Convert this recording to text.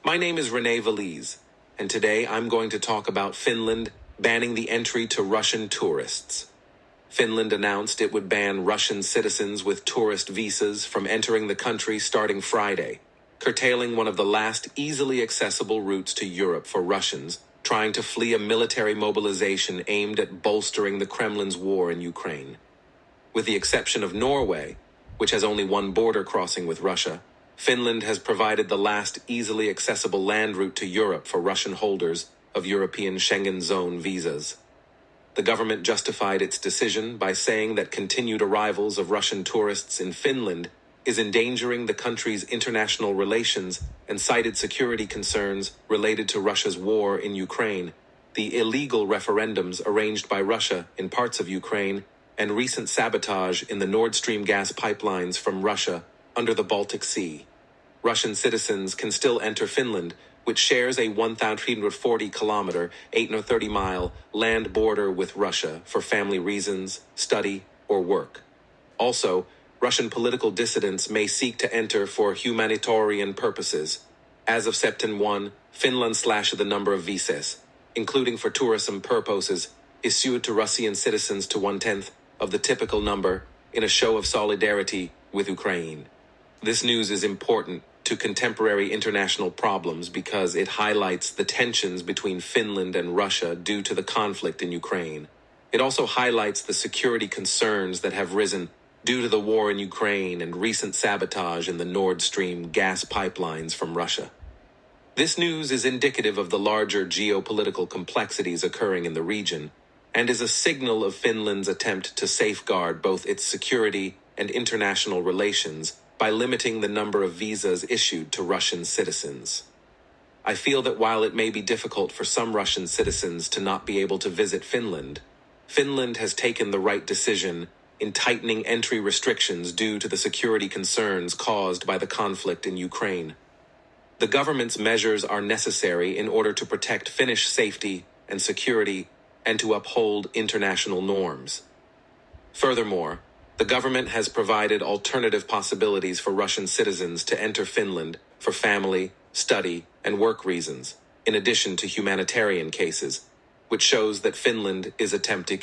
My name is Renee Valise, and today I'm going to talk about Finland banning the entry to Russian tourists. Finland announced it would ban Russian citizens with tourist visas from entering the country starting Friday, curtailing one of the last easily accessible routes to Europe for Russians trying to flee a military mobilization aimed at bolstering the Kremlin's war in Ukraine. With the exception of Norway, which has only one border crossing with Russia, Finland has provided the last easily accessible land route to Europe for Russian holders of European Schengen zone visas. The government justified its decision by saying that continued arrivals of Russian tourists in Finland is endangering the country's international relations and cited security concerns related to Russia's war in Ukraine, the illegal referendums arranged by Russia in parts of Ukraine, and recent sabotage in the Nord Stream gas pipelines from Russia under the Baltic Sea. Russian citizens can still enter Finland, which shares a 1,340-kilometer, 830-mile land border with Russia for family reasons, study, or work. Also, Russian political dissidents may seek to enter for humanitarian purposes. As of September 1, Finland slashed the number of visas, including for tourism purposes, issued to Russian citizens to 1/10 of the typical number in a show of solidarity with Ukraine. This news is important to contemporary international problems because it highlights the tensions between Finland and Russia due to the conflict in Ukraine. It also highlights the security concerns that have risen due to the war in Ukraine and recent sabotage in the Nord Stream gas pipelines from Russia. This news is indicative of the larger geopolitical complexities occurring in the region and is a signal of Finland's attempt to safeguard both its security and international relations by limiting the number of visas issued to Russian citizens. I feel that while it may be difficult for some Russian citizens to not be able to visit Finland, Finland has taken the right decision in tightening entry restrictions due to the security concerns caused by the conflict in Ukraine. The government's measures are necessary in order to protect Finnish safety and security and to uphold international norms. Furthermore, the government has provided alternative possibilities for Russian citizens to enter Finland for family, study, and work reasons, in addition to humanitarian cases, which shows that Finland is attempting